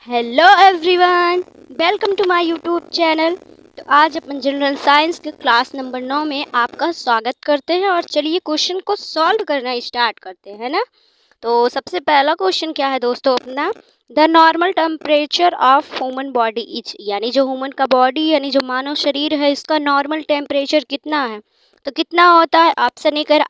Hello everyone, welcome to my YouTube channel. तो आज अपन जनरल साइंस के क्लास नंबर 9 में आपका स्वागत करते हैं और चलिए क्वेश्चन को सॉल्व करना स्टार्ट करते हैं ना। तो सबसे पहला क्वेश्चन क्या है दोस्तों अपना, the normal temperature of human body is, यानी जो ह्यूमन का बॉडी यानी जो मानव शरीर है इसका नॉर्मल टेम्परेचर कितना है। तो कितना होता है, ऑप्शन ए कह रहा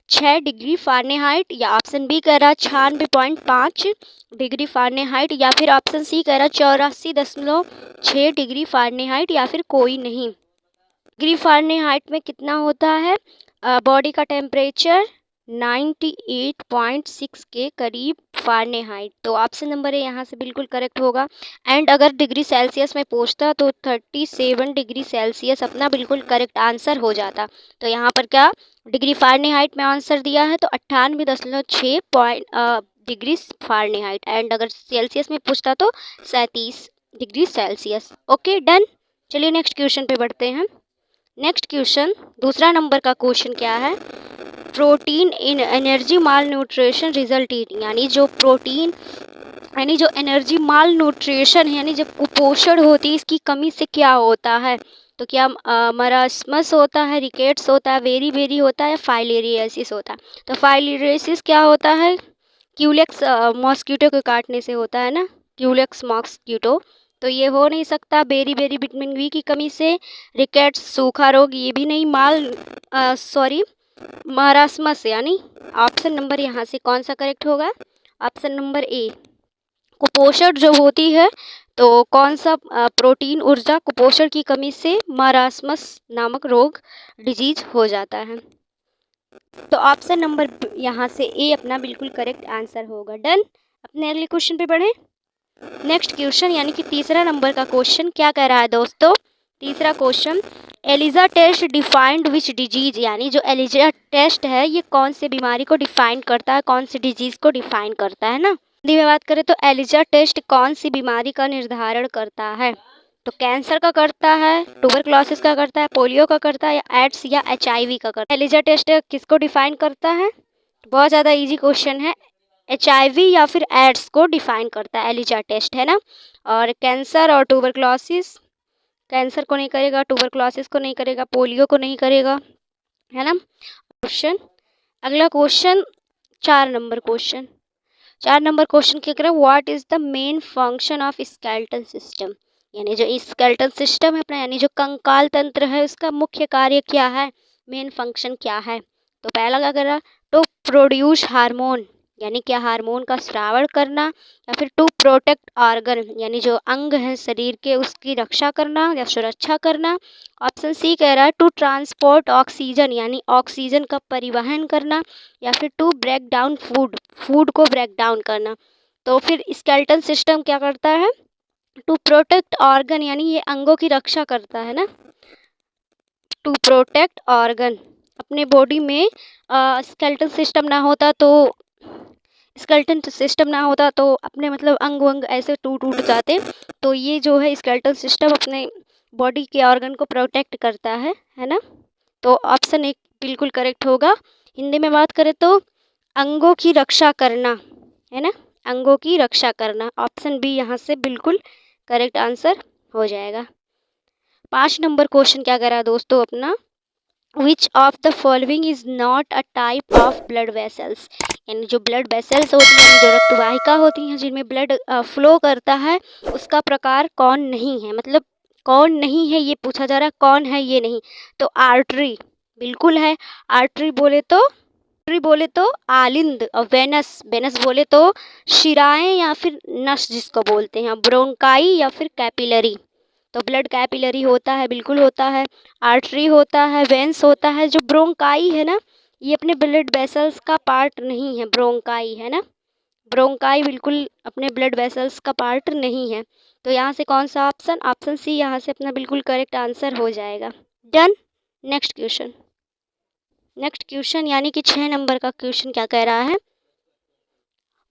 98.6 डिग्री फ़ारेनहाइट, या ऑप्शन बी कह रहा 96.5 डिग्री फ़ारेनहाइट, या फिर ऑप्शन सी कह रहा 84.6 डिग्री फ़ारेनहाइट, या फिर कोई नहीं। डिग्री फ़ारेनहाइट में कितना होता है बॉडी का टेम्परेचर, 98.6 के करीब फ़ारेनहाइट। तो ऑप्शन नंबर ए यहाँ से बिल्कुल करेक्ट होगा। एंड अगर डिग्री सेल्सियस में पूछता तो 37 डिग्री सेल्सियस अपना बिल्कुल करेक्ट आंसर हो जाता। तो यहाँ पर क्या डिग्री फ़ारेनहाइट में आंसर दिया है, तो 98.6 डिग्री फ़ारेनहाइट। एंड अगर सेल्सियस में पूछता तो 37 डिग्री सेल्सियस। Okay done. चलिए नेक्स्ट क्वेश्चन पे बढ़ते हैं। नेक्स्ट क्वेश्चन दूसरा नंबर का क्वेश्चन क्या है, protein in energy mall nutrition result in, यानी जो प्रोटीन यानी जो एनर्जी माल न्यूट्रिशन है यानी जब कुपोषण होती है इसकी कमी से क्या होता है। तो क्या मरास्मस होता है, रिकेट्स होता है, वेरी वेरी होता है, फाइलेरियासिस होता है। तो फाइलेरियासिस क्या होता है, क्यूलेक्स मॉस्किटो के काटने से होता है ना, क्यूलेक्स मॉस्किटो। तो ये हो नहीं सकता, बेरी बेरी विटामिन बी की कमी से, रिकेट्स सूखा रोग ये भी नहीं, मरास्मस, यानी ऑप्शन नंबर यहाँ से कौन सा करेक्ट होगा, ऑप्शन नंबर ए कुपोषण जो होती है। तो कौन सा प्रोटीन ऊर्जा कुपोषण की कमी से मरास्मस नामक रोग डिजीज हो जाता है। तो ऑप्शन नंबर यहाँ से ए अपना बिल्कुल करेक्ट आंसर होगा। डन। अपने अगले क्वेश्चन पे बढ़े। नेक्स्ट क्वेश्चन यानी कि तीसरा नंबर का क्वेश्चन क्या कह रहा है दोस्तों, तीसरा question, ELISA test defined which disease, यानी जो एलिजा टेस्ट है ये कौन से बीमारी को डिफाइन करता है, कौन सी डिजीज को डिफाइन करता है ना। हिंदी में बात करें तो एलिजा टेस्ट कौन सी बीमारी का निर्धारण करता है। तो कैंसर का करता है, ट्यूबरक्लोसिस का करता है, पोलियो का करता है, या एड्स या HIV का करता है। एलिजा टेस्ट किसको डिफाइन करता है, बहुत ज़्यादा इजी क्वेश्चन है, HIV या फिर एड्स को डिफाइन करता है एलिजा टेस्ट, है ना। और कैंसर और ट्यूबरक्लोसिस, कैंसर को नहीं करेगा, ट्यूबरक्लोसिस को नहीं करेगा, पोलियो को नहीं करेगा, है ना। क्वेश्चन अगला question 4 number question, 4 number question क्या करें, what is the main function of skeletal system, यानी जो स्केलेटल सिस्टम है अपना यानी जो कंकाल तंत्र है उसका मुख्य कार्य क्या है, मेन फंक्शन क्या है। तो पहला क्या कर रहा, टू प्रोड्यूस हार्मोन, यानी क्या हार्मोन का स्रावण करना, या फिर टू प्रोटेक्ट ऑर्गन, यानी जो अंग हैं शरीर के उसकी रक्षा करना या सुरक्षा करना। ऑप्शन सी कह रहा है टू ट्रांसपोर्ट ऑक्सीजन, यानी ऑक्सीजन का परिवहन करना, या फिर to break down food, food को ब्रेक डाउन करना। तो फिर स्केलेटल सिस्टम क्या करता है, टू प्रोटेक्ट ऑर्गन, यानी ये अंगों की रक्षा करता है ना, टू प्रोटेक्ट ऑर्गन। अपने बॉडी में स्केलेटल सिस्टम ना होता तो स्केलेटन सिस्टम ना होता तो अपने मतलब अंग वंग ऐसे टूट टूट जाते। तो ये जो है स्केलेटल सिस्टम अपने बॉडी के ऑर्गन को प्रोटेक्ट करता है ना। तो ऑप्शन एक बिल्कुल करेक्ट होगा। हिंदी में बात करें तो अंगों की रक्षा करना, है ना, अंगों की रक्षा करना। ऑप्शन बी यहाँ से बिल्कुल करेक्ट आंसर हो जाएगा। 5 नंबर क्वेश्चन क्या करा दोस्तों अपना, विच of the following is not a type of blood vessels, यानी जो ब्लड वेसल्स होती हैं जो रक्तवाहिका होती हैं जिनमें ब्लड फ्लो करता है उसका प्रकार कौन नहीं है, मतलब कौन नहीं है ये पूछा जा रहा है, कौन है ये नहीं। तो आर्टरी बिल्कुल है, आर्टरी बोले तो आलिंद, और वेनस, वेनस बोले तो शिराएं या फिर नस जिसको बोलते हैं, ब्रोंकाई या फिर कैपिलरी। तो ब्लड कैपिलरी होता है, बिल्कुल होता है, आर्टरी होता है, वेंस होता है। जो ब्रोंकाई है ना ये अपने ब्लड वेसल्स का पार्ट नहीं है, ब्रोंकाई है ना, ब्रोंकाई बिल्कुल अपने ब्लड वेसल्स का पार्ट नहीं है। तो यहाँ से कौन सा ऑप्शन, ऑप्शन सी यहाँ से अपना बिल्कुल करेक्ट आंसर हो जाएगा। Done. Next question, next question यानी कि 6 नंबर का क्वेश्चन क्या कह रहा है,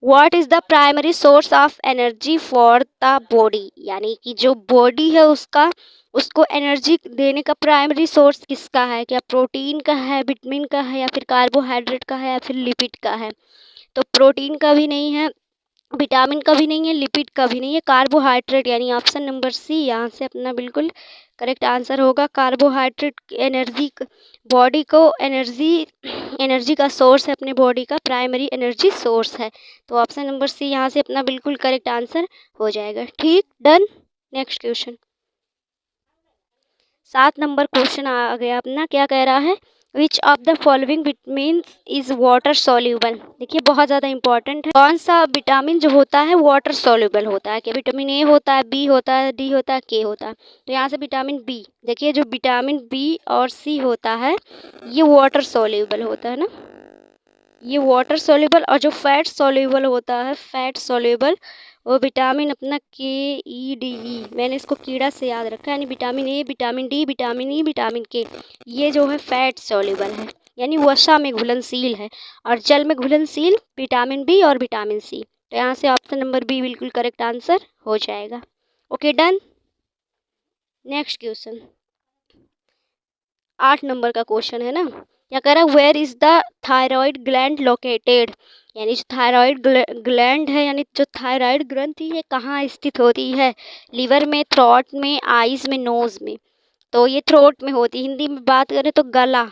what is the primary source of energy for the body, यानी कि जो बॉडी है उसको एनर्जी देने का प्राइमरी सोर्स किसका है, क्या प्रोटीन का है, विटामिन का है, या फिर कार्बोहाइड्रेट का है, या फिर लिपिड का है। तो प्रोटीन का भी नहीं है, विटामिन का भी नहीं है, लिपिड का भी नहीं है, कार्बोहाइड्रेट, यानी ऑप्शन नंबर सी यहाँ से अपना बिल्कुल करेक्ट आंसर होगा। कार्बोहाइड्रेट एनर्जी, बॉडी को एनर्जी का सोर्स है, अपने बॉडी का प्राइमरी एनर्जी सोर्स है। तो ऑप्शन नंबर सी यहाँ से अपना बिल्कुल करेक्ट आंसर हो जाएगा। ठीक, done. Next question, 7 number question आ गया अपना। क्या कह रहा है, which of the following vitamins is water soluble. देखिए बहुत ज़्यादा इंपॉर्टेंट है, कौन सा विटामिन जो होता है वाटर सॉल्यूबल होता है। क्या विटामिन ए होता है, बी होता है, डी होता है, के होता है। तो यहाँ से विटामिन बी, देखिए जो विटामिन बी और सी होता है ये वाटर सॉल्यूबल होता है ना, ये वाटर सॉल्यूबल। और जो फैट सॉल्यूबल होता है, फैट सॉल्यूबल, वो विटामिन अपना के ई डी ई, मैंने इसको कीड़ा से याद रखा है, यानी विटामिन ए, vitamin D, vitamin E, vitamin के, ये जो है फैट सॉल्यूबल है, यानी वसा में घुलनशील है। और जल में घुलनशील विटामिन बी और विटामिन सी। तो यहाँ से ऑप्शन नंबर बी बिल्कुल करेक्ट आंसर हो जाएगा। Okay, done. Next question, 8 number का क्वेश्चन है ना। क्या कह रहा है, where is the thyroid gland located, यानी जो थायराइड ग्लैंड है, यानी जो थायराइड ग्रंथि है कहाँ स्थित होती है। लीवर में, थ्रोट में, आइज में, नोज में। तो ये थ्रोट में होती है। हिंदी में बात करें तो गला,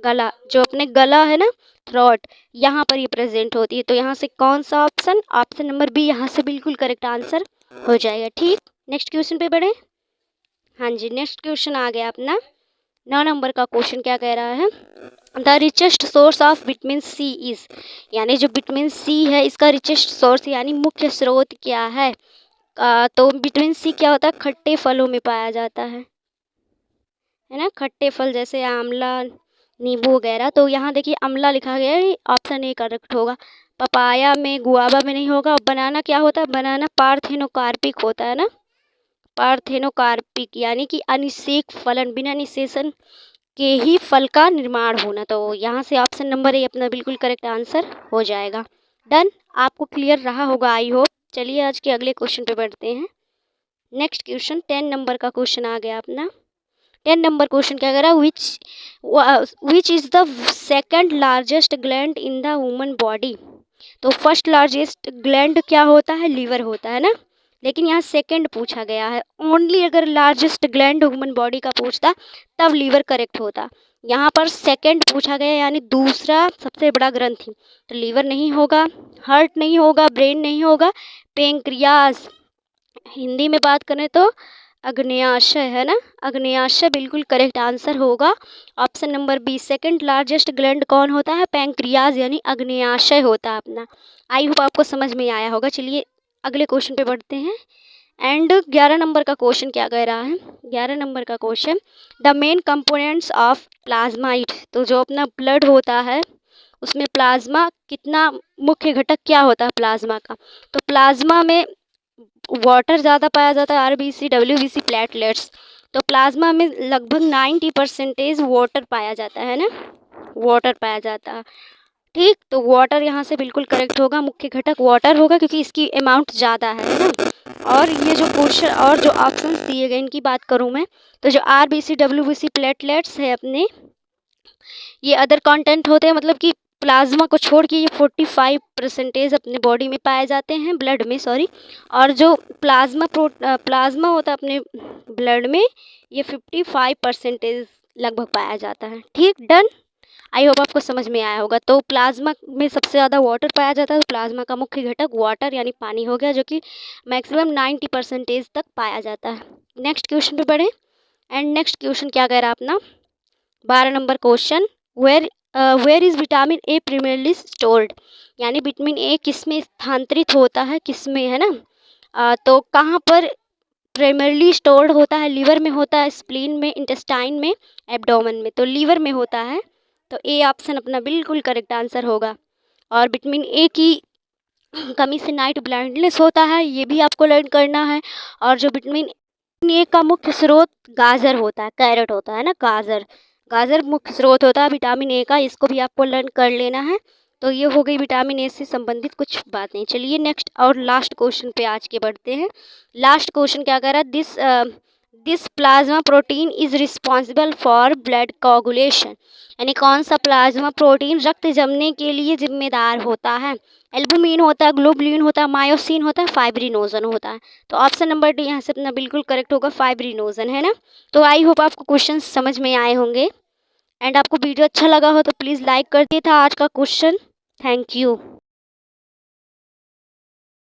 गला जो अपने गला है ना, थ्रोट, यहाँ पर ये प्रेजेंट होती है। तो यहाँ से कौन सा ऑप्शन, ऑप्शन नंबर बी यहाँ से बिल्कुल करेक्ट आंसर हो जाएगा। ठीक, नेक्स्ट क्वेश्चन पे बढ़े। हाँ जी, नेक्स्ट क्वेश्चन आ गया अपना 9 नंबर का क्वेश्चन। क्या कह रहा है, the richest source of vitamin C is, यानी जो विटामिन सी है इसका रिचेस्ट सोर्स यानी मुख्य स्रोत क्या है। तो विटामिन सी क्या होता है, खट्टे फलों में पाया जाता है ना, खट्टे फल जैसे आंवला, नींबू वगैरह। तो यहाँ देखिए अमला लिखा गया है, ऑप्शन ए करेक्ट होगा। पपाया में, गुआवा में नहीं होगा। बनाना क्या होता है, बनाना पार्थेनोकार्पिक होता है ना, पार्थेनोकार्पिक, यानी कि अनिषेक फलन, बिना निषेचन के ही फल का निर्माण होना। तो यहाँ से ऑप्शन नंबर ए अपना बिल्कुल करेक्ट आंसर हो जाएगा। डन, आपको क्लियर रहा होगा आई होप। चलिए आज के अगले क्वेश्चन पे बढ़ते हैं। नेक्स्ट क्वेश्चन 10 नंबर का क्वेश्चन आ गया अपना। 10 नंबर क्वेश्चन क्या कह रहा है, which is the second largest gland in the woman body. तो फर्स्ट लार्जेस्ट ग्लैंड क्या होता है, लीवर होता है ना, लेकिन यहाँ सेकंड पूछा गया है। ओनली अगर लार्जेस्ट ग्लैंड ह्यूमन बॉडी का पूछता तब लीवर करेक्ट होता। यहाँ पर सेकंड पूछा गया, यानी दूसरा सबसे बड़ा ग्रंथि। तो लीवर नहीं होगा, हार्ट नहीं होगा, ब्रेन नहीं होगा, पेंक्रियाज, हिंदी में बात करें तो अग्न्याशय है ना, अग्न्याशय बिल्कुल करेक्ट आंसर होगा। Option number B, second largest gland कौन होता है, पैंक्रियाज यानी अग्न्याशय होता है अपना। आई होप आपको समझ में आया होगा। चलिए अगले क्वेश्चन पे बढ़ते हैं। एंड 11 नंबर का क्वेश्चन क्या कह रहा है, 11 नंबर का question, the main components of plasmid. तो जो अपना ब्लड होता है उसमें प्लाज्मा कितना मुख्य घटक क्या होता है प्लाज्मा का। तो प्लाज्मा में वाटर ज़्यादा पाया जाता है, आरबीसी, डब्ल्यूबीसी, प्लेटलेट्स। तो प्लाज्मा में लगभग 90% वाटर पाया जाता है ना, वाटर पाया जाता है। ठीक, तो वाटर यहाँ से बिल्कुल करेक्ट होगा, मुख्य घटक वाटर होगा क्योंकि इसकी अमाउंट ज़्यादा है ना। और ये जो क्वेश्चन और जो ऑप्शंस दिए गए इनकी बात करूँ मैं, तो जो आरबीसी, डब्ल्यूबीसी, प्लेटलेट्स है अपने, ये अदर कंटेंट होते हैं, मतलब कि प्लाज्मा को छोड़ के ये 45% अपने बॉडी में पाए जाते हैं, ब्लड में सॉरी। और जो प्लाज्मा होता है अपने ब्लड में, ये 55% लगभग पाया जाता है। ठीक, डन। आई होप आपको समझ में आया होगा। तो प्लाज्मा में सबसे ज़्यादा वाटर पाया जाता है, तो प्लाज्मा का मुख्य घटक वाटर यानी पानी हो गया, जो कि मैक्सिमम 90% तक पाया जाता है। नेक्स्ट क्वेश्चन पे बढ़े। एंड नेक्स्ट क्वेश्चन क्या कह रहा है अपना 12 number question, where is vitamin A primarily stored, यानी विटामिन ए किस में स्थानांतरित होता है, किस में है ना। तो कहाँ पर प्राइमरली स्टोर्ड होता है, लीवर में होता है, स्प्लीन में, इंटेस्टाइन में, एब्डोमेन में। तो लीवर में होता है, तो ए ऑप्शन अपना बिल्कुल करेक्ट आंसर होगा। और विटामिन ए की कमी से नाइट ब्लाइंडनेस होता है, ये भी आपको लर्न करना है। और जो विटामिन ए का मुख्य स्रोत गाजर होता है, कैरेट होता है ना, गाजर, गाजर मुख्य स्रोत होता है विटामिन ए का, इसको भी आपको लर्न कर लेना है। तो ये हो गई विटामिन ए से संबंधित कुछ बातें। चलिए नेक्स्ट और लास्ट क्वेश्चन पे आज के बढ़ते हैं। लास्ट क्वेश्चन क्या कह रहा है, this plasma protein is responsible for blood coagulation, यानी कौन सा प्लाज्मा प्रोटीन रक्त जमने के लिए जिम्मेदार होता है? एल्बुमिन होता है, ग्लोबुलिन होता है, मायोसिन होता है, फाइब्रिनोजन होता है। तो ऑप्शन नंबर डी यहाँ से अपना बिल्कुल करेक्ट होगा, फाइब्रिनोजन, है ना। तो आई होप आपको क्वेश्चन समझ में आए होंगे, एंड आपको वीडियो अच्छा लगा हो तो प्लीज़ लाइक कर दिए था आज का क्वेश्चन। Thank you.